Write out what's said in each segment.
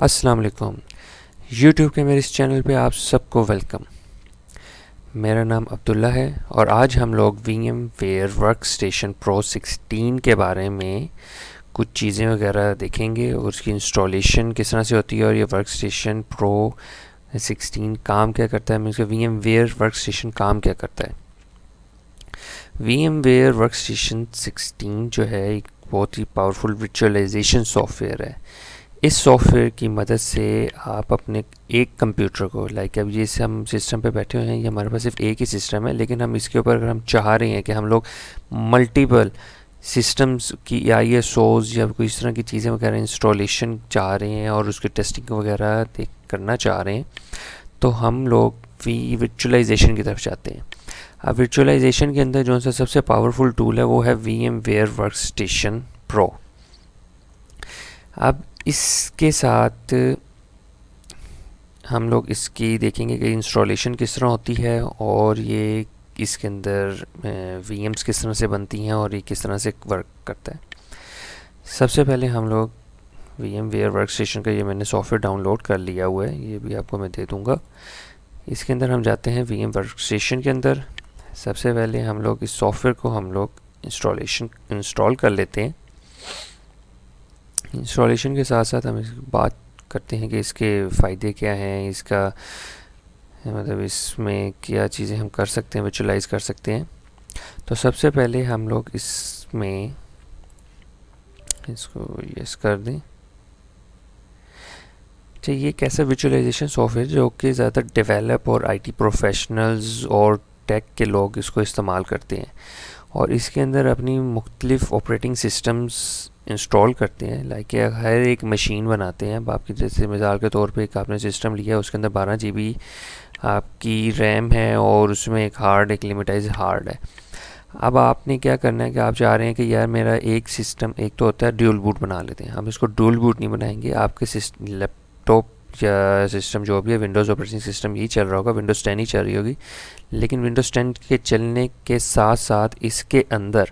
अस्सलाम वालेकुम। यूट्यूब के मेरे इस चैनल पे आप सबको वेलकम। मेरा नाम अब्दुल्ला है और आज हम लोग VMware वर्कस्टेशन प्रो 16 के बारे में कुछ चीज़ें वगैरह देखेंगे और उसकी इंस्टॉलेशन किस तरह से होती है और ये वर्कस्टेशन प्रो 16 काम क्या करता है, मीन्स VMware वर्कस्टेशन काम क्या करता है। VMware वर्कस्टेशन 16 जो है एक बहुत ही पावरफुल वर्चुअलाइजेशन सॉफ्टवेयर है। इस सॉफ्टवेयर की मदद से आप अपने एक कंप्यूटर को, लाइक अब ये हम सिस्टम पे बैठे हुए हैं, ये हमारे पास सिर्फ एक ही सिस्टम है, लेकिन हम इसके ऊपर अगर हम चाह रहे हैं कि हम लोग मल्टीपल सिस्टम्स की ISOs या कोई इस तरह की चीज़ें वगैरह इंस्टॉलेशन चाह रहे हैं और उसकी टेस्टिंग वगैरह करना चाह रहे हैं, तो हम लोग वर्चुअलाइजेशन की तरफ जाते हैं। अब वर्चुअलाइजेशन के अंदर जो सा सबसे पावरफुल टूल है वो है VMware वर्कस्टेशन प्रो। अब इसके साथ हम लोग इसकी देखेंगे कि इंस्टॉलेशन किस तरह होती है और ये इसके अंदर VMs किस तरह से बनती हैं और ये किस तरह से वर्क करता है। सबसे पहले हम लोग VMware वर्कस्टेशन का ये मैंने सॉफ्टवेयर डाउनलोड कर लिया हुआ है, ये भी आपको मैं दे दूँगा। इसके अंदर हम जाते हैं VM वर्कस्टेशन के अंदर। सबसे पहले हम लोग इस सॉफ्टवेयर को हम लोग इंस्टॉल कर लेते हैं। इंस्टॉलेशन के साथ साथ हम बात करते हैं कि इसके फ़ायदे क्या हैं, इसका मतलब इसमें क्या चीज़ें हम कर सकते हैं, वर्चुअलाइज कर सकते हैं। तो सबसे पहले हम लोग इसमें इसको यस कर दें। तो ये कैसा वर्चुअलाइजेशन सॉफ्टवेयर जो कि ज़्यादा डेवलप और IT प्रोफेशनल्स और टेक के लोग इसको इस्तेमाल करते हैं और इसके अंदर अपनी मुख्तलिफ ऑपरेटिंग सिस्टम्स इंस्टॉल करते हैं। लाइक हर एक मशीन बनाते हैं। अब आपकी जैसे मिसाल के तौर पे एक आपने सिस्टम लिया है, उसके अंदर 12 GB आपकी रैम है और उसमें एक लिमिटाइज हार्ड है। अब आपने क्या करना है कि आप चाह रहे हैं कि यार मेरा एक सिस्टम, एक तो होता है ड्यूल बूट बना लेते हैं। हम इसको ड्यूल बूट नहीं बनाएंगे। आपके लैपटॉप या सिस्टम जो भी है, विंडोज़ ऑपरेटिंग सिस्टम यही चल रहा होगा, विंडोज़ 10 ही चल रही होगी, लेकिन विंडोज़ 10 के चलने के साथ साथ इसके अंदर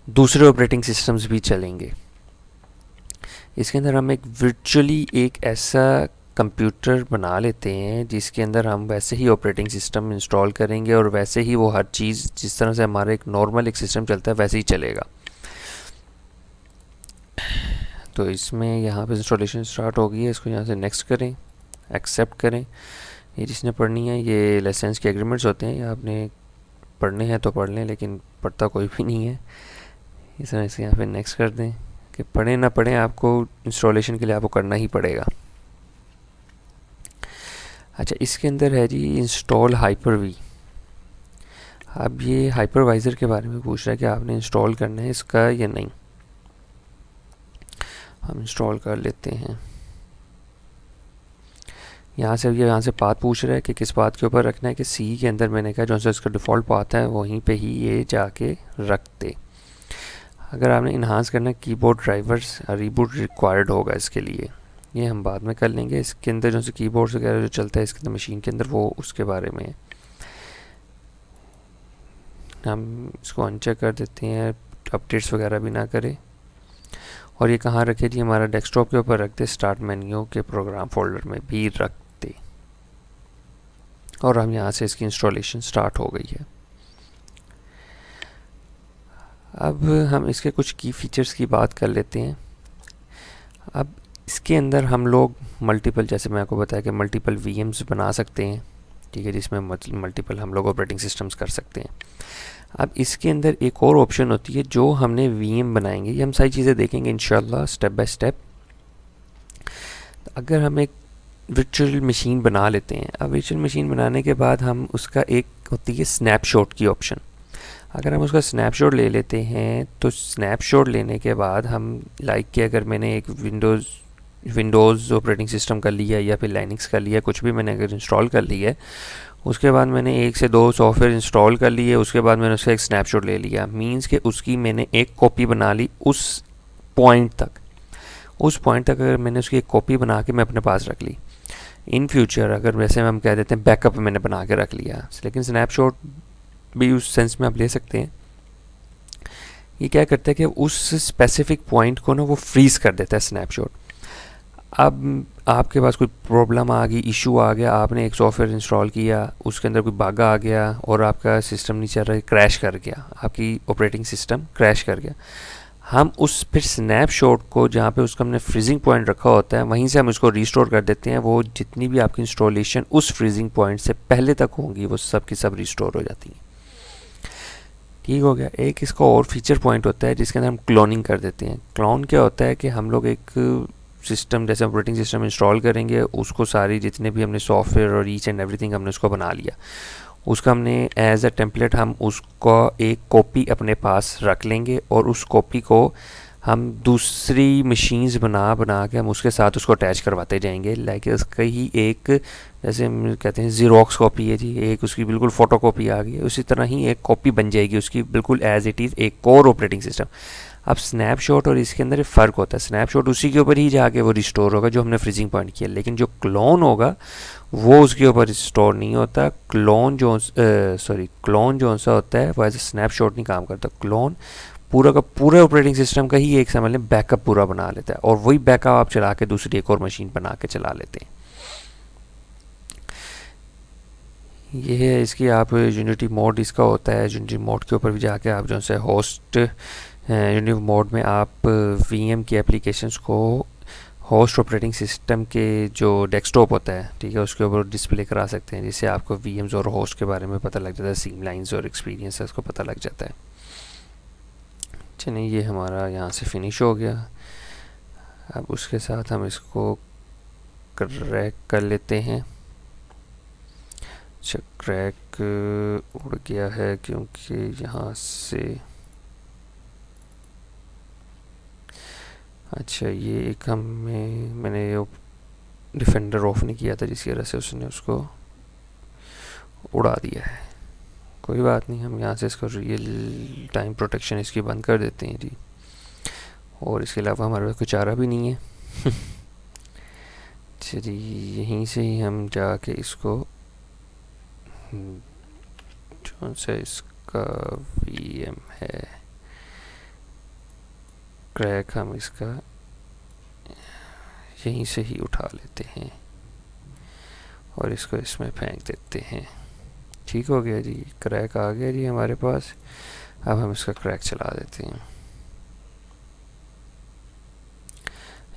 दूसरे ऑपरेटिंग सिस्टम्स भी चलेंगे। इसके अंदर हम वर्चुअली एक ऐसा कंप्यूटर बना लेते हैं जिसके अंदर हम वैसे ही ऑपरेटिंग सिस्टम इंस्टॉल करेंगे और वैसे ही वो हर चीज़ जिस तरह से हमारा एक नॉर्मल सिस्टम चलता है वैसे ही चलेगा। तो इसमें यहाँ पे इंस्टॉलेशन स्टार्ट हो गई है। इसको यहाँ से नेक्स्ट करें, एक्सेप्ट करें। ये जिसने पढ़नी है, ये लाइसेंस के एग्रीमेंट्स होते हैं, या आपने पढ़ने हैं तो पढ़ लें, लेकिन पढ़ता कोई भी नहीं है। इस तरह से यहाँ पे नेक्स्ट कर दें कि पढ़ें ना पढ़ें, आपको इंस्टॉलेशन के लिए आपको करना ही पड़ेगा। अच्छा, इसके अंदर है जी इंस्टॉल हाइपर-V। अब ये हाइपरवाइज़र के बारे में पूछ रहा है कि आपने इंस्टॉल करना है इसका या नहीं। हम इंस्टॉल कर लेते हैं। यहाँ से पाथ पूछ रहा है कि किस पाथ के ऊपर रखना है, कि C के अंदर मैंने कहा जो सा इसका डिफ़ॉल्ट पाथ है वहीं पे ही ये जाके रख दे। अगर आपने इन्हांस करना है, कीबोर्ड ड्राइवर्स रीबूट रिक्वायर्ड होगा इसके लिए, ये हम बाद में कर लेंगे। इसके अंदर जो से कीबोर्ड्स वगैरह जो चलता है इसके अंदर मशीन के अंदर, वो उसके बारे में हम इसको अनचेक कर देते हैं, अपडेट्स वगैरह भी ना करें। और ये कहाँ रखे जी, हमारा डेस्कटॉप के ऊपर रख दे, स्टार्ट मेन्यू के प्रोग्राम फोल्डर में भी रख दे। और हम यहाँ से इसकी इंस्टॉलेशन स्टार्ट हो गई है। अब हम इसके कुछ की फीचर्स की बात कर लेते हैं। अब इसके अंदर हम लोग मल्टीपल, जैसे मैं आपको बताया कि मल्टीपल VMs बना सकते हैं, ठीक है, जिसमें मल्टीपल हम लोग ऑपरेटिंग सिस्टम्स कर सकते हैं। अब इसके अंदर एक और ऑप्शन होती है जो हमने VM बनाएंगे, ये हम सारी चीज़ें देखेंगे इंशाल्लाह स्टेप बाय स्टेप। अगर हम एक वर्चुअल मशीन बना लेते हैं, अब वर्चुअल मशीन बनाने के बाद हम उसका एक होती है स्नैपशॉट की ऑप्शन। अगर हम उसका स्नैपशॉट ले लेते हैं तो स्नैपशॉट लेने के बाद हम लाइक कि अगर मैंने एक विंडोज़ ऑपरेटिंग सिस्टम कर लिया या फिर लाइनक्स कर लिया, कुछ भी मैंने अगर इंस्टॉल कर लिया है, उसके बाद मैंने 1 से 2 सॉफ्टवेयर इंस्टॉल कर लिए, उसके बाद मैंने उसका एक स्नैपशॉट ले लिया, मींस कि उसकी मैंने एक कॉपी बना ली उस पॉइंट तक अगर मैंने उसकी एक कॉपी बना के मैं अपने पास रख ली। इन फ्यूचर अगर वैसे हम कह देते हैं बैकअप मैंने बना के रख लिया, लेकिन स्नैपशॉट भी उस सेंस में आप ले सकते हैं। ये क्या करता है कि उस स्पेसिफिक पॉइंट को ना वो फ्रीज़ कर देता है स्नैपशॉट। अब आपके पास कोई प्रॉब्लम आ गई, इशू आ गया, आपने एक सॉफ्टवेयर इंस्टॉल किया, उसके अंदर कोई बग आ गया और आपका सिस्टम नहीं चल रहा, क्रैश कर गया, आपकी ऑपरेटिंग सिस्टम क्रैश कर गया। हम उस फिर स्नैपशॉट को जहाँ पे उसका हमने फ्रीजिंग पॉइंट रखा होता है वहीं से हम इसको रिस्टोर कर देते हैं। वो जितनी भी आपकी इंस्टॉलेशन उस फ्रीजिंग पॉइंट से पहले तक होंगी वो सब की सब रिस्टोर हो जाती हैं। ठीक हो गया। एक इसका और फीचर पॉइंट होता है जिसके अंदर हम क्लोनिंग कर देते हैं। क्लोन क्या होता है कि हम लोग एक सिस्टम जैसे ऑपरेटिंग सिस्टम इंस्टॉल करेंगे, उसको सारी जितने भी हमने सॉफ्टवेयर और ईच एंड एवरीथिंग हमने उसको बना लिया, उसका हमने एज अ टेम्पलेट हम उसका एक कॉपी अपने पास रख लेंगे और उस कॉपी को हम दूसरी मशीन्स बना बना के हम उसके साथ उसको अटैच करवाते जाएंगे। लाइक इसका ही एक, जैसे हम कहते हैं ज़ीरोक्स कॉपी है जी, एक उसकी बिल्कुल फ़ोटो कॉपी आ गई है, उसी तरह ही एक कॉपी बन जाएगी उसकी बिल्कुल एज इट इज़ एक कोर ऑपरेटिंग सिस्टम। अब स्नैपशॉट और इसके अंदर फ़र्क होता है, स्नैपशॉट उसी के ऊपर ही जाके वो रिस्टोर होगा जो हमने फ्रीजिंग पॉइंट किया, लेकिन जो क्लोन होगा वो उसके ऊपर रिस्टोर नहीं होता। क्लोन जो सा होता है वो एज ए स्नैपशॉट नहीं काम करता। क्लोन पूरा का पूरा ऑपरेटिंग सिस्टम का ही एक समझ लें बैकअप पूरा बना लेता है और वही बैकअप आप चला के दूसरी एक और मशीन बना के चला लेते हैं। ये है इसकी, आप यूनिटी मोड इसका होता है, यूनिटी मोड के ऊपर भी जाके आप जो है होस्ट यूनिटी मोड में आप वीएम की एप्लीकेशंस को होस्ट ऑपरेटिंग सिस्टम के जो डेस्कटॉप होता है, ठीक है, उसके ऊपर डिस्प्ले करा सकते हैं, जिससे आपको वीएम्स और होस्ट के बारे में पता लग जाता है, सीम लाइन्स और एक्सपीरियंस को पता लग जाता है। चलिए ये हमारा यहाँ से फिनिश हो गया। अब उसके साथ हम इसको क्रैक कर लेते हैं। अच्छा, क्रैक उड़ गया है क्योंकि यहाँ से, अच्छा ये एक मैंने डिफेंडर ऑफ नहीं किया था जिसकी वजह से उसने उसको उड़ा दिया है। कोई बात नहीं, हम यहाँ से इसको रियल टाइम प्रोटेक्शन इसकी बंद कर देते हैं जी, और इसके अलावा हमारे पास कुछ चारा भी नहीं है। चलिए यहीं से ही हम जाके इसको जो सा इसका वीएम है क्रैक, हम इसका यहीं से ही उठा लेते हैं और इसको इसमें फेंक देते हैं। ठीक हो गया जी, क्रैक आ गया जी हमारे पास। अब हम इसका क्रैक चला देते हैं।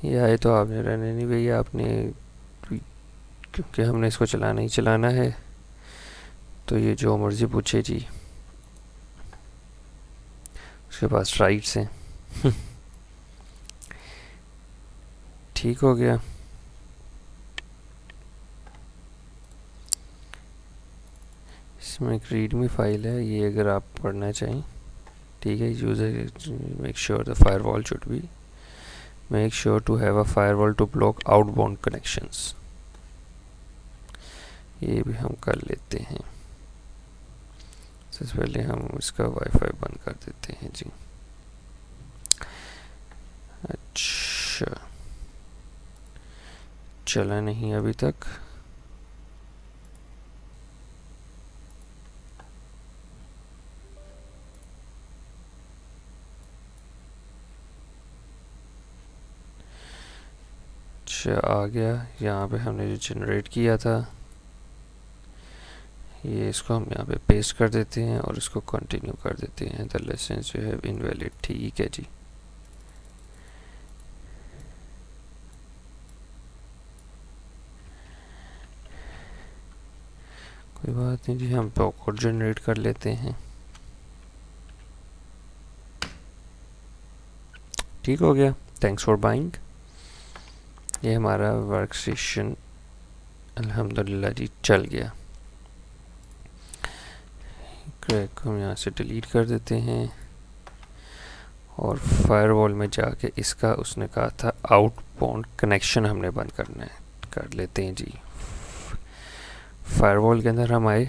ये आए तो आपने रहने नहीं भैया, आपने, क्योंकि हमने इसको चलाना ही चलाना है, तो ये जो मर्ज़ी पूछे जी, उसके पास राइट्स हैं। ठीक हो गया। इसमें एक रीडमी फाइल है, ये अगर आप पढ़ना चाहें, ठीक है। User make sure the firewall should be make sure to have a firewall to block outbound connections. ये भी हम कर लेते हैं। सबसे पहले हम इसका वाईफाई बंद कर देते हैं जी। अच्छा, चला नहीं अभी तक। अच्छा आ गया। यहाँ पे हमने जो जनरेट किया था, ये इसको हम यहाँ पे पेस्ट कर देते हैं और इसको कंटिन्यू कर देते हैं। The license you have invalid, ठीक है जी। कोई बात नहीं जी, हम तो कोड जनरेट कर लेते हैं। ठीक हो गया, थैंक्स फॉर बाइंग। ये हमारा वर्क स्टेशन अल्हम्दुलिल्लाह जी चल गया। क्रैक को हम यहाँ से डिलीट कर देते हैं और फायरवॉल में जाके इसका, उसने कहा था आउटबाउंड कनेक्शन हमने बंद करना है, कर लेते हैं जी। फायरवॉल के अंदर हम आए,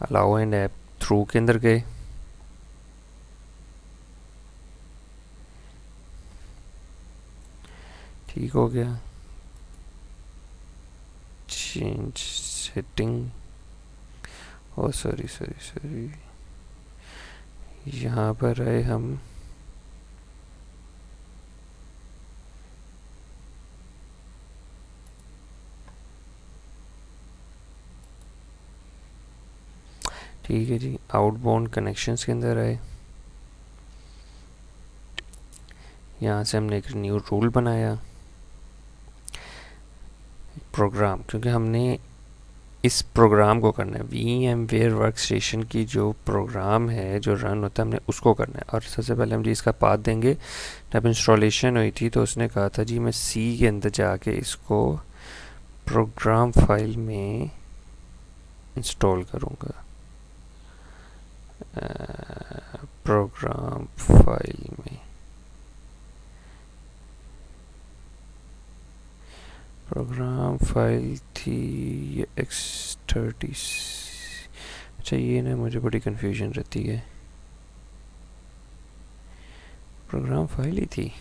अलाउ एंड ऐप थ्रू के अंदर गए, ठीक हो गया। चेंज सेटिंग, ओ सॉरी, यहाँ पर आए हम, ठीक है जी, आउटबाउंड कनेक्शंस के अंदर आए, यहाँ से हमने एक न्यू रूल बनाया प्रोग्राम, क्योंकि हमने इस प्रोग्राम को करना है, VMware वर्कस्टेशन की जो प्रोग्राम है जो रन होता है हमने उसको करना है। और सबसे पहले हम जी इसका पाथ देंगे। जब इंस्टॉलेशन हुई थी तो उसने कहा था जी मैं सी के अंदर जाके इसको प्रोग्राम फाइल में इंस्टॉल करूँगा, प्रोग्राम फाइल में, प्रोग्राम फाइल थी ये X30। अच्छा ये ना मुझे बड़ी कन्फ्यूजन रहती है, प्रोग्राम फाइल ही थी,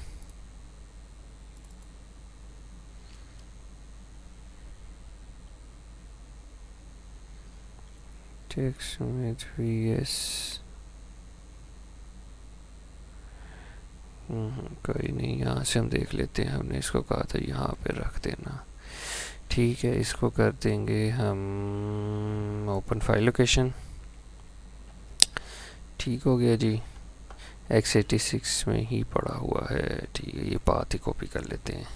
टेक्स्ट में VS, कोई नहीं, यहाँ से हम देख लेते हैं। हमने इसको कहा था यहाँ पे रख देना, ठीक है। इसको कर देंगे हम ओपन फाइल लोकेशन, ठीक हो गया जी, X86 में ही पड़ा हुआ है, ठीक है। ये पाथ ही कॉपी कर लेते हैं,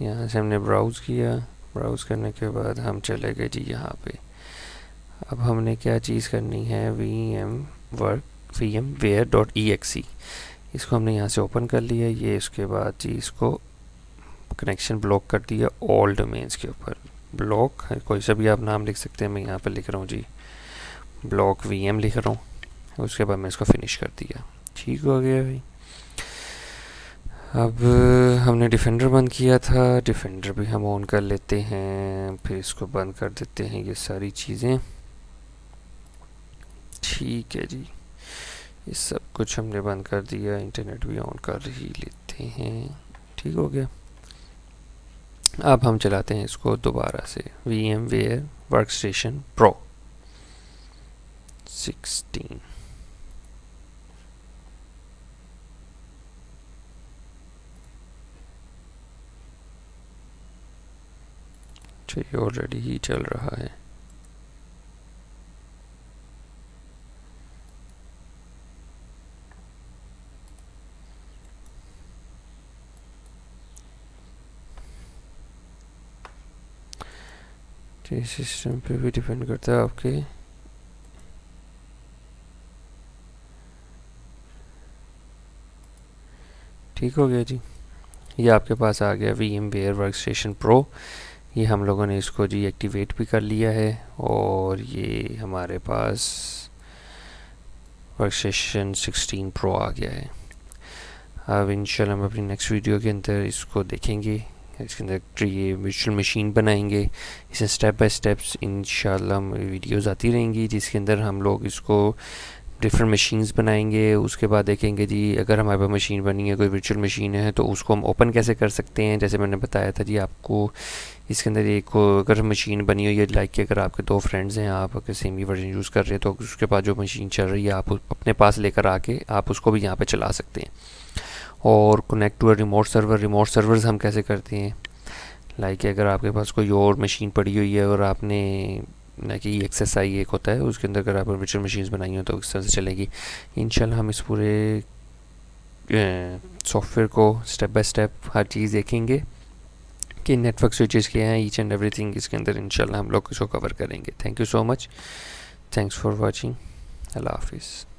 यहाँ से हमने ब्राउज़ किया, ब्राउज़ करने के बाद हम चले गए जी यहाँ पे। अब हमने क्या चीज़ करनी है, VMware.exe, इसको हमने यहाँ से ओपन कर लिया। ये उसके बाद जी इसको कनेक्शन ब्लॉक कर दिया ऑल डोमेन्स के ऊपर, ब्लॉक कोई सा भी आप नाम लिख सकते हैं, मैं यहाँ पर लिख रहा हूँ जी ब्लॉक VM लिख रहा हूँ। उसके बाद मैं इसको फिनिश कर दिया, ठीक हो गया भाई। अब हमने डिफेंडर बंद किया था, डिफेंडर भी हम ऑन कर लेते हैं, फिर इसको बंद कर देते हैं ये सारी चीज़ें, ठीक है जी। ये सब कुछ हमने बंद कर दिया, इंटरनेट भी ऑन कर ही लेते हैं, ठीक हो गया। अब हम चलाते हैं इसको दोबारा से, VMware वर्कस्टेशन प्रो 16। ये ऑलरेडी ही चल रहा है, ये सिस्टम पे भी डिपेंड करता है आपके। ठीक हो गया जी, ये आपके पास आ गया VMware वर्कस्टेशन प्रो। ये हम लोगों ने इसको जी एक्टिवेट भी कर लिया है और ये हमारे पास वर्कस्टेशन 16 प्रो आ गया है। अब इंशाल्लाह हम अपनी नेक्स्ट वीडियो के अंदर इसको देखेंगे, इसके अंदर ये वर्चुअल मशीन बनाएंगे। इसे स्टेप बाय स्टेप्स इंशाल्लाह वीडियोस आती रहेंगी जिसके अंदर हम लोग इसको डिफरेंट मशीन्स बनाएंगे। उसके बाद देखेंगे जी अगर हमारे पास मशीन बनी है, कोई वर्चुअल मशीन है, तो उसको हम ओपन कैसे कर सकते हैं। जैसे मैंने बताया था जी आपको, इसके अंदर एक अगर मशीन बनी हुई है, लाइक कि अगर आपके दो फ्रेंड्स हैं, आप अगर सेम ही वर्जन यूज़ कर रहे हैं, तो उसके पास जो मशीन चल रही है आप अपने पास लेकर आके आप उसको भी यहाँ पे चला सकते हैं। और connect to a remote server, remote servers हम कैसे करते हैं, लाइक अगर आपके पास कोई और मशीन पड़ी हुई है और आपने ना कि EXSI एक होता है, उसके अंदर अगर आप वर्चुअल मशीन्स बनाई हो तो इस तरह से चलेगी। इंशाल्लाह हम इस पूरे सॉफ्टवेयर को स्टेप बाय स्टेप हर चीज़ देखेंगे कि नेटवर्क स्विचेस क्या हैं, ईच एंड एवरीथिंग इसके अंदर इंशाल्लाह हम लोग इसको कवर करेंगे। Thank you so much, thanks for watching, अल्लाह हाफिज़।